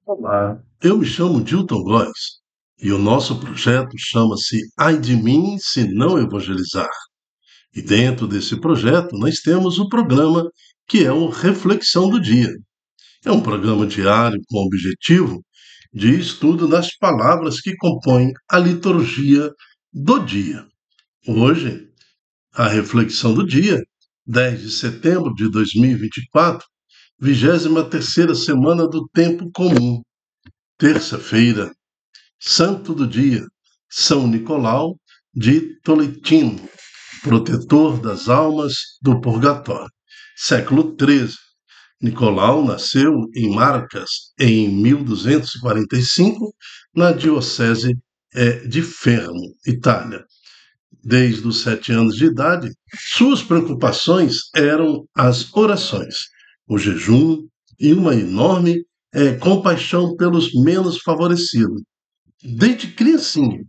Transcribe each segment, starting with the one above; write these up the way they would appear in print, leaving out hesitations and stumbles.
Olá, eu me chamo Dilton Góes e o nosso projeto chama-se Ai de mim se não evangelizar. E dentro desse projeto nós temos o programa que é o Reflexão do Dia. É um programa diário com o objetivo de estudo das palavras que compõem a liturgia do dia. Hoje, a reflexão do dia, 10 de setembro de 2024, 23ª semana do tempo comum, terça-feira. Santo do dia, São Nicolau de Tolentino, protetor das almas do purgatório. Século XIII. Nicolau nasceu em Marcas em 1245, na diocese de Fermo, Itália. Desde os 7 anos de idade, suas preocupações eram as orações, o jejum e uma enorme compaixão pelos menos favorecidos. Desde criancinha,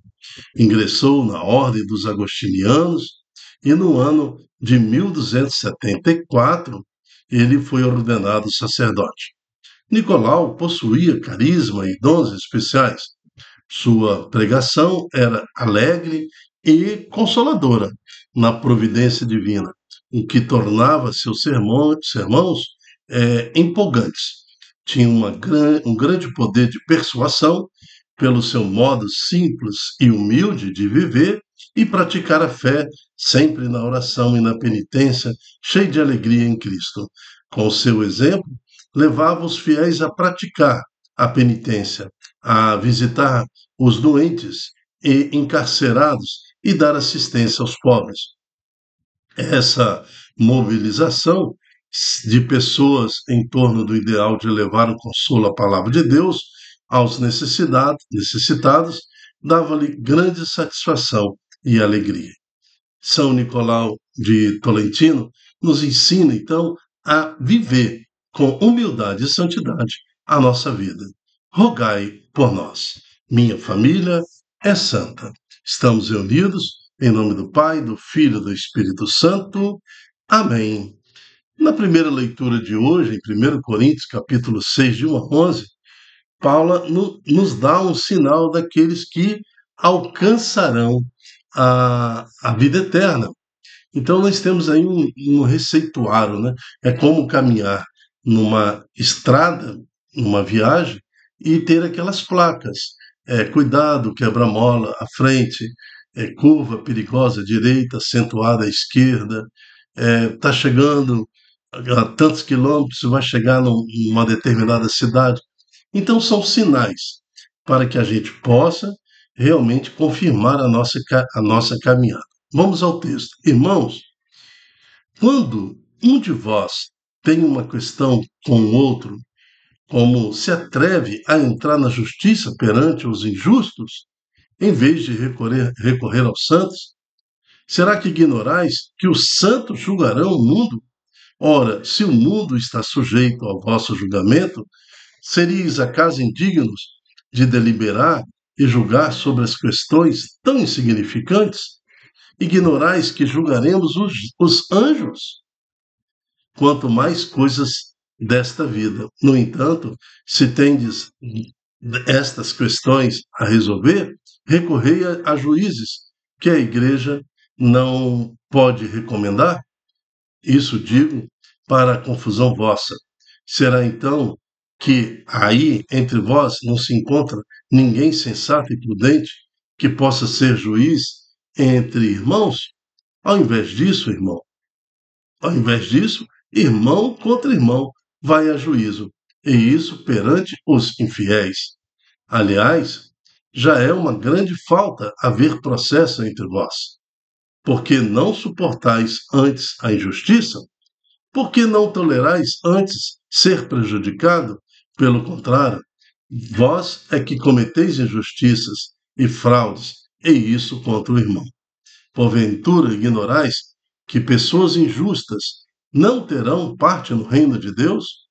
ingressou na Ordem dos Agostinianos e no ano de 1274 ele foi ordenado sacerdote. Nicolau possuía carisma e dons especiais. Sua pregação era alegre e consoladora na providência divina, o que tornava seus sermãos empolgantes. Tinha um grande poder de persuasão pelo seu modo simples e humilde de viver e praticar a fé, sempre na oração e na penitência, cheio de alegria em Cristo. Com seu exemplo, levava os fiéis a praticar a penitência, a visitar os doentes e encarcerados e dar assistência aos pobres. Essa mobilização de pessoas em torno do ideal de levar o consolo à palavra de Deus aos necessitados dava-lhe grande satisfação e alegria. São Nicolau de Tolentino nos ensina, então, a viver com humildade e santidade a nossa vida. Rogai por nós. Minha família é santa. Estamos reunidos em nome do Pai, do Filho e do Espírito Santo. Amém. Na primeira leitura de hoje, em 1 Coríntios, capítulo 6, de 1 a 11, Paula nos dá um sinal daqueles que alcançarão a vida eterna. Então, nós temos aí um receituário, né? É como caminhar numa estrada, numa viagem, e ter aquelas placas. Cuidado, quebra-mola à frente, curva perigosa à direita, acentuada à esquerda, está chegando a tantos quilômetros, você vai chegar numa determinada cidade. Então, são sinais para que a gente possa realmente confirmar a nossa caminhada. Vamos ao texto. Irmãos, quando um de vós tem uma questão com o outro, como se atreve a entrar na justiça perante os injustos, em vez de recorrer aos santos? Será que ignorais que os santos julgarão o mundo? Ora, se o mundo está sujeito ao vosso julgamento, seríeis acaso indignos de deliberar e julgar sobre as questões tão insignificantes? Ignorais que julgaremos os anjos? Quanto mais coisas desta vida. No entanto, se tendes estas questões a resolver, recorrei a juízes que a igreja não pode recomendar. Isso digo para a confusão vossa. Será então que aí entre vós não se encontra ninguém sensato e prudente que possa ser juiz entre irmãos? Ao invés disso, irmão contra irmão vai a juízo, e isso perante os infiéis. Aliás, já é uma grande falta haver processo entre vós. Porque não suportais antes a injustiça? Porque não tolerais antes ser prejudicado? Pelo contrário, vós é que cometeis injustiças e fraudes, e isso contra o irmão. Porventura ignorais que pessoas injustas não terão parte no reino de Deus?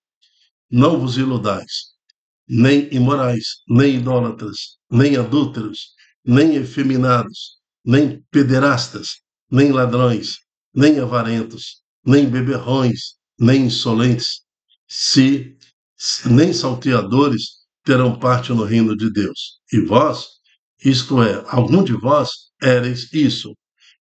Não vos iludais, nem imorais, nem idólatras, nem adúlteros, nem efeminados, nem pederastas, nem ladrões, nem avarentos, nem beberrões, nem insolentes, se nem salteadores terão parte no reino de Deus. E vós, isto é, algum de vós, éreis isso,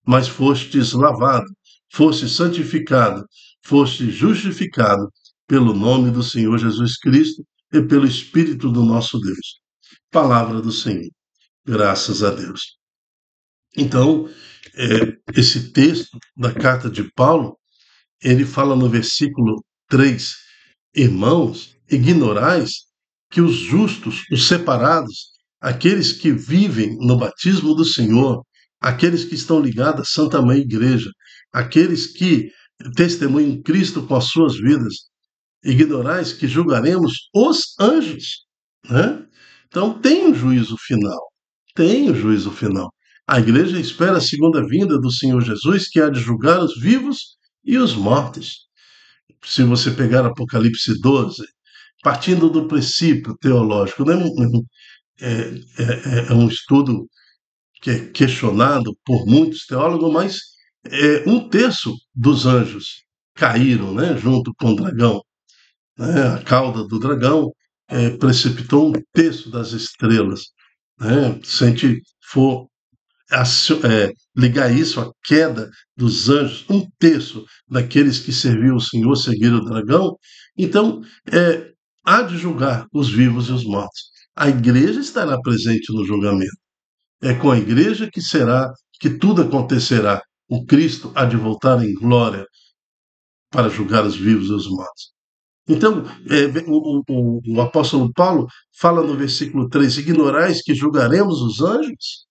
mas fostes lavado, foste santificado, foste justificado pelo nome do Senhor Jesus Cristo e pelo Espírito do nosso Deus. Palavra do Senhor. Graças a Deus. Então, esse texto da carta de Paulo, ele fala no versículo 3: Irmãos, ignorais que os justos, os separados, aqueles que vivem no batismo do Senhor, aqueles que estão ligados à Santa Mãe Igreja, aqueles que testemunham Cristo com as suas vidas, ignorais que julgaremos os anjos, né? Então tem um juízo final, tem um juízo final. A igreja espera a segunda vinda do Senhor Jesus, que há de julgar os vivos e os mortos. Se você pegar Apocalipse 12, partindo do princípio teológico, né? É um estudo que é questionado por muitos teólogos, mas um terço dos anjos caíram, né, junto com o dragão, né? A cauda do dragão precipitou um terço das estrelas, né? Se a gente for ligar isso à queda dos anjos, um terço daqueles que serviam o Senhor seguiram o dragão, então há de julgar os vivos e os mortos. A igreja estará presente no julgamento. É com a igreja que tudo acontecerá. O Cristo há de voltar em glória para julgar os vivos e os mortos. Então, o apóstolo Paulo fala no versículo 3: ignorais que julgaremos os anjos?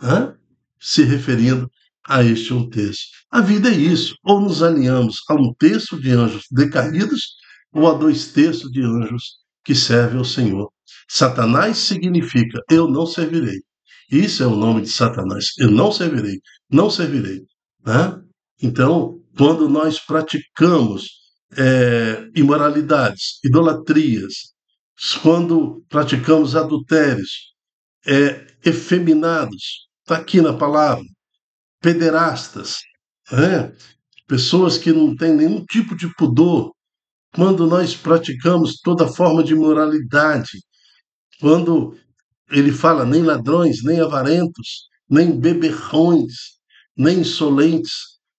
Hã? Se referindo a este um terço. A vida é isso: ou nos alinhamos a um terço de anjos decaídos, ou a dois terços de anjos que servem ao Senhor. Satanás significa eu não servirei. Isso é o nome de Satanás. Eu não servirei, não servirei. Né? Então, quando nós praticamos imoralidades, idolatrias, quando praticamos adultérios, efeminados, está aqui na palavra, pederastas, né? Pessoas que não têm nenhum tipo de pudor, quando nós praticamos toda forma de moralidade, quando ele fala nem ladrões, nem avarentos, nem beberrões, nem insolentes,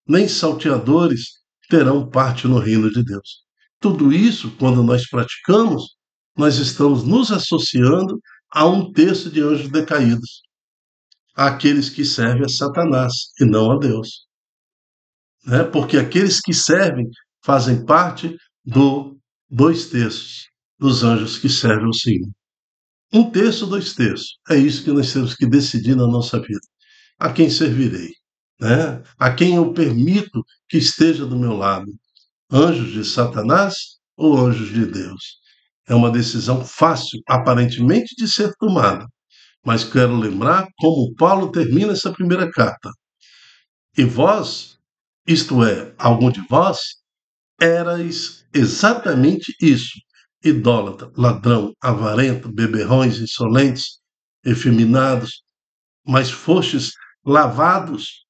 nem salteadores terão parte no reino de Deus. Tudo isso, quando nós praticamos, nós estamos nos associando a um terço de anjos decaídos, àqueles que servem a Satanás e não a Deus. Né? Porque aqueles que servem fazem parte do dois terços dos anjos que servem ao Senhor. Um terço, dois terços. É isso que nós temos que decidir na nossa vida. A quem servirei? Né? A quem eu permito que esteja do meu lado? Anjos de Satanás ou anjos de Deus? É uma decisão fácil, aparentemente, de ser tomada. Mas quero lembrar como Paulo termina essa primeira carta. E vós, isto é, algum de vós, erais exatamente isso: idólatra, ladrão, avarento, beberrões, insolentes, efeminados, mas fostes lavados,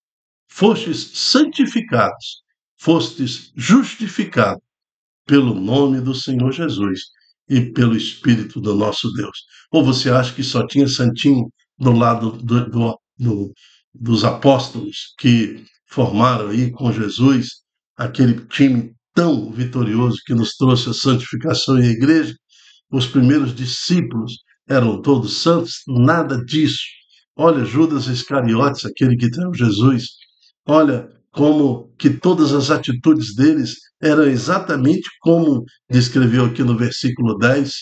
fostes santificados, fostes justificados pelo nome do Senhor Jesus e pelo Espírito do nosso Deus. Ou você acha que só tinha santinho do lado dos apóstolos que formaram aí com Jesus aquele time tão vitorioso que nos trouxe a santificação e a igreja? Os primeiros discípulos eram todos santos? Nada disso. Olha, Judas Iscariotes, aquele que traiu Jesus, olha como que todas as atitudes deles eram exatamente como descreveu aqui no versículo 10,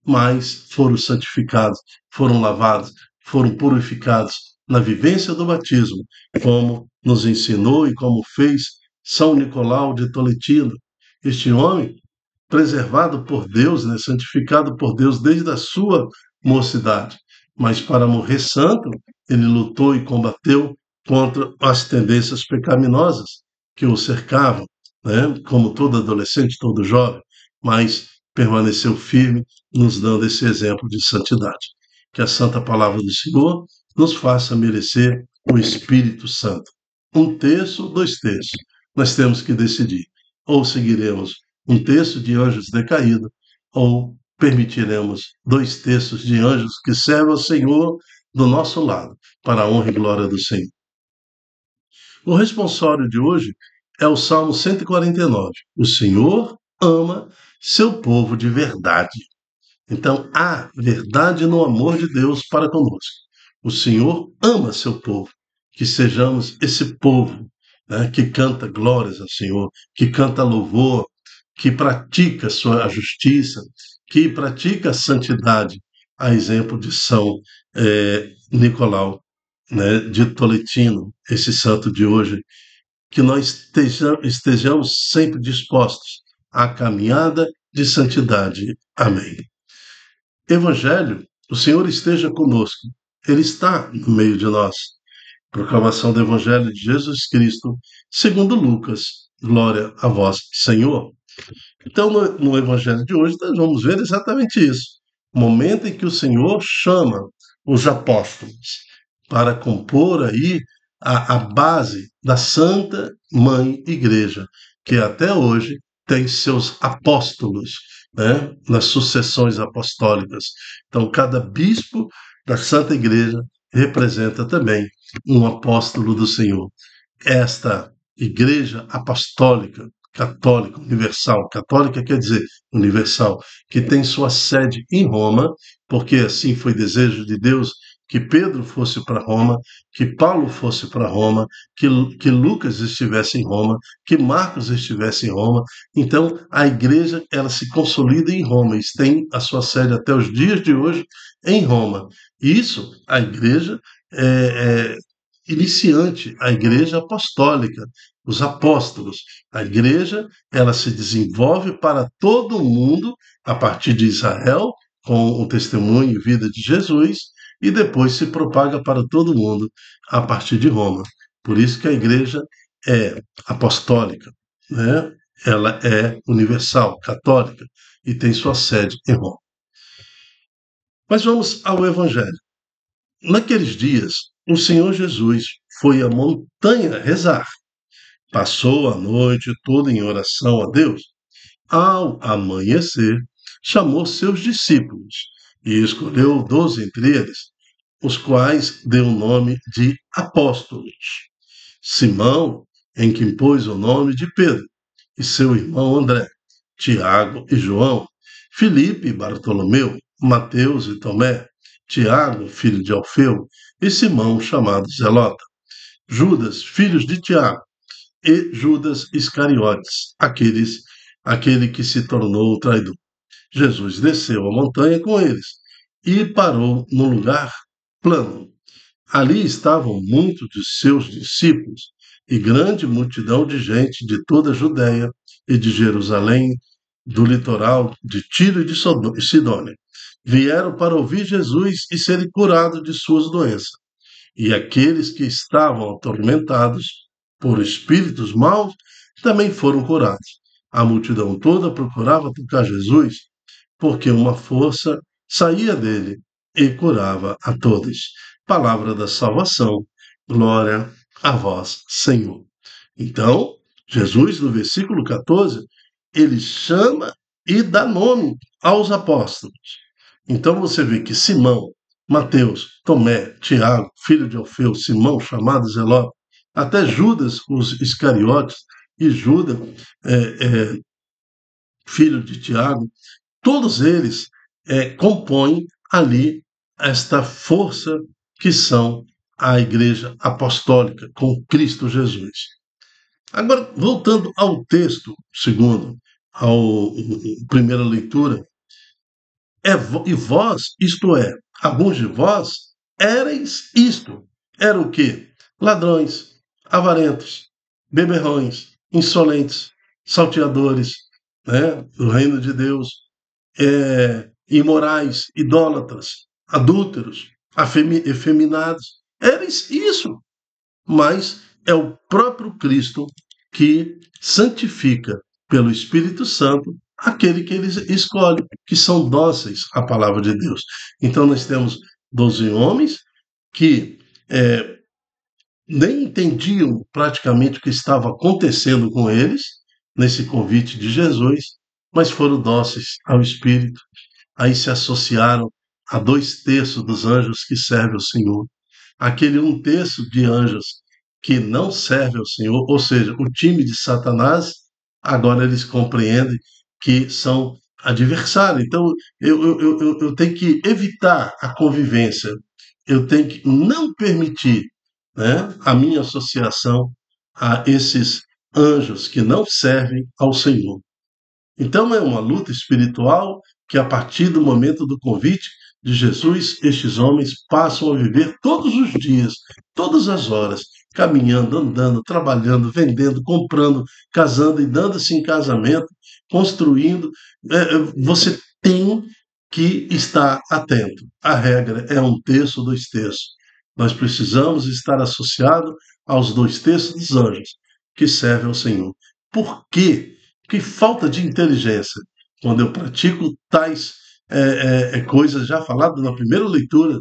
mas foram santificados, foram lavados, foram purificados na vivência do batismo, como nos ensinou e como fez São Nicolau de Tolentino. Este homem, preservado por Deus, né, santificado por Deus desde a sua mocidade, mas para morrer santo, ele lutou e combateu contra as tendências pecaminosas que o cercavam, né, como todo adolescente, todo jovem, mas permaneceu firme, nos dando esse exemplo de santidade. Que a santa palavra do Senhor nos faça merecer o Espírito Santo. Um terço, dois terços. Nós temos que decidir. Ou seguiremos um terço de anjos decaídos, ou permitiremos 2 terços de anjos que servem ao Senhor do nosso lado, para a honra e glória do Senhor? O responsório de hoje é o Salmo 149. O Senhor ama seu povo de verdade. Então, há verdade no amor de Deus para conosco. O Senhor ama seu povo. Que sejamos esse povo, né, que canta glórias ao Senhor, que canta louvor, que pratica a justiça, que pratica a santidade, a exemplo de São Nicolau, né, de Tolentino, esse santo de hoje, que nós estejamos sempre dispostos à caminhada de santidade. Amém. Evangelho, o Senhor esteja conosco. Ele está no meio de nós. Proclamação do Evangelho de Jesus Cristo, segundo Lucas. Glória a vós, Senhor. Então, no Evangelho de hoje, nós vamos ver exatamente isso. O momento em que o Senhor chama os apóstolos para compor aí a base da Santa Mãe Igreja, que até hoje tem seus apóstolos, né, nas sucessões apostólicas. Então, cada bispo da Santa Igreja representa também um apóstolo do Senhor. Esta Igreja Apostólica, Católica, Universal, católica quer dizer universal, que tem sua sede em Roma, porque assim foi desejo de Deus que Pedro fosse para Roma, que Paulo fosse para Roma, que Lucas estivesse em Roma, que Marcos estivesse em Roma. Então, a igreja ela se consolida em Roma e tem a sua sede até os dias de hoje em Roma. Isso, a igreja é iniciante, a igreja apostólica, os apóstolos. A igreja ela se desenvolve para todo o mundo a partir de Israel, com o testemunho e vida de Jesus, e depois se propaga para todo mundo a partir de Roma. Por isso que a igreja é apostólica, né? Ela é universal, católica, e tem sua sede em Roma. Mas vamos ao Evangelho. Naqueles dias, o Senhor Jesus foi à montanha rezar. Passou a noite toda em oração a Deus. Ao amanhecer, chamou seus discípulos e escolheu 12 entre eles, os quais deu o nome de apóstolos. Simão, em quem pôs o nome de Pedro, e seu irmão André, Tiago e João, Filipe e Bartolomeu, Mateus e Tomé, Tiago, filho de Alfeu, e Simão, chamado Zelota, Judas, filhos de Tiago, e Judas Iscariotes, aquele que se tornou o traidor. Jesus desceu a montanha com eles e parou num lugar plano. Ali estavam muitos de seus discípulos e grande multidão de gente de toda a Judéia e de Jerusalém, do litoral de Tiro e de Sidônia. Vieram para ouvir Jesus e serem curados de suas doenças. E aqueles que estavam atormentados por espíritos maus também foram curados. A multidão toda procurava tocar Jesus, porque uma força saía dele e curava a todos. Palavra da salvação, glória a vós, Senhor. Então, Jesus, no versículo 14, ele chama e dá nome aos apóstolos. Então você vê que Simão, Mateus, Tomé, Tiago, filho de Alfeu, Simão, chamado Zeló, até Judas, os Iscariotes, e Judas, filho de Tiago, todos eles compõem ali esta força que são a Igreja Apostólica com Cristo Jesus. Agora, voltando ao texto, segundo, à primeira leitura, e vós, isto é, alguns de vós, éreis isto. Era o quê? Ladrões, avarentos, beberrões, insolentes, salteadores, né, do reino de Deus, imorais, idólatras, adúlteros, efeminados. Eres isso. Mas é o próprio Cristo que santifica pelo Espírito Santo aquele que ele escolhe, que são dóceis à palavra de Deus. Então nós temos 12 homens que nem entendiam praticamente o que estava acontecendo com eles nesse convite de Jesus, mas foram dóceis ao Espírito, aí se associaram a 2/3 dos anjos que servem ao Senhor. Aquele 1/3 de anjos que não serve ao Senhor, ou seja, o time de Satanás, agora eles compreendem que são adversários. Então, eu tenho que evitar a convivência, eu tenho que não permitir, né, a minha associação a esses anjos que não servem ao Senhor. Então é uma luta espiritual que, a partir do momento do convite de Jesus, estes homens passam a viver todos os dias, todas as horas, caminhando, andando, trabalhando, vendendo, comprando, casando e dando-se em casamento, construindo. Você tem que estar atento. A regra é 1/3, 2/3. Nós precisamos estar associados aos 2/3 dos anjos que servem ao Senhor. Por quê? Que falta de inteligência quando eu pratico tais coisas já faladas na primeira leitura,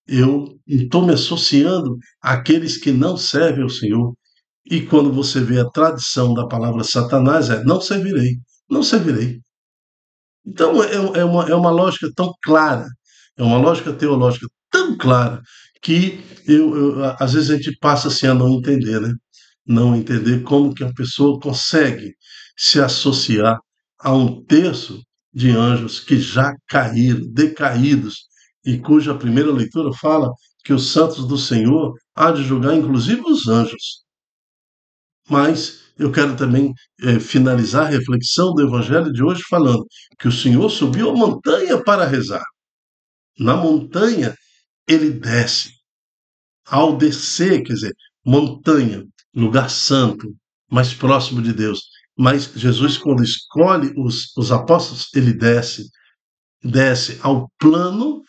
eu estou me associando àqueles que não servem ao Senhor. E quando você vê a tradição da palavra Satanás, é não servirei, não servirei. Então é uma lógica tão clara, é uma lógica teológica tão clara, que às vezes a gente passa assim a não entender, né? Não entender como que a pessoa consegue se associar a 1/3 de anjos que já caíram, decaídos, e cuja primeira leitura fala que os santos do Senhor há de julgar inclusive os anjos. Mas eu quero também finalizar a reflexão do Evangelho de hoje falando que o Senhor subiu a montanha para rezar. Na montanha, ele desce. Ao descer, quer dizer, montanha, lugar santo, mais próximo de Deus. Mas Jesus, quando escolhe os apóstolos, ele desce ao plano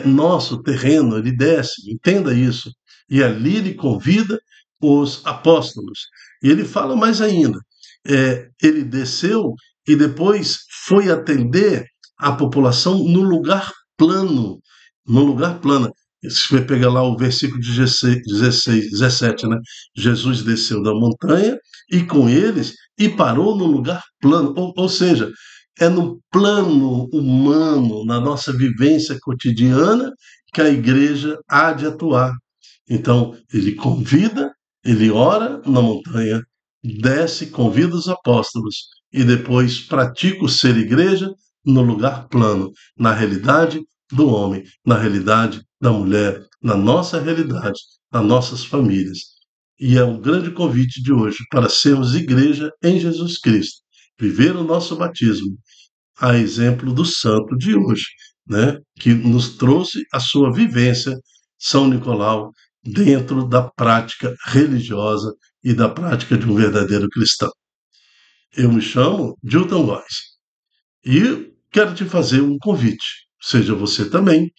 nosso, terreno, ele desce, entenda isso. E ali ele convida os apóstolos. E ele fala mais ainda, ele desceu e depois foi atender a população no lugar plano, no lugar plano. Se você pegar lá o versículo 16, 17, né? Jesus desceu da montanha e com eles e parou no lugar plano, ou seja, é no plano humano, na nossa vivência cotidiana, que a igreja há de atuar. Então, ele convida, ele ora na montanha, desce, convida os apóstolos e depois pratica o ser igreja no lugar plano, na realidade do homem, na realidade da mulher, na nossa realidade, nas nossas famílias. E é um grande convite de hoje para sermos igreja em Jesus Cristo, viver o nosso batismo, a exemplo do santo de hoje, né, que nos trouxe a sua vivência, São Nicolau, dentro da prática religiosa e da prática de um verdadeiro cristão. Eu me chamo Dilton Góes e quero te fazer um convite. Seja você também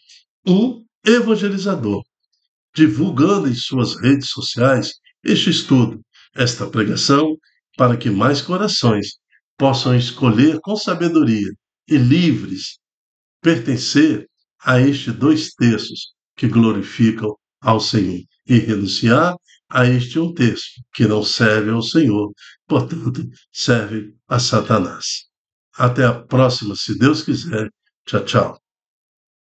um evangelizador, divulgando em suas redes sociais este estudo, esta pregação, para que mais corações possam escolher com sabedoria e livres pertencer a estes 2/3 que glorificam ao Senhor e renunciar a este 1/3 que não serve ao Senhor, portanto, serve a Satanás. Até a próxima, se Deus quiser. Tchau, tchau.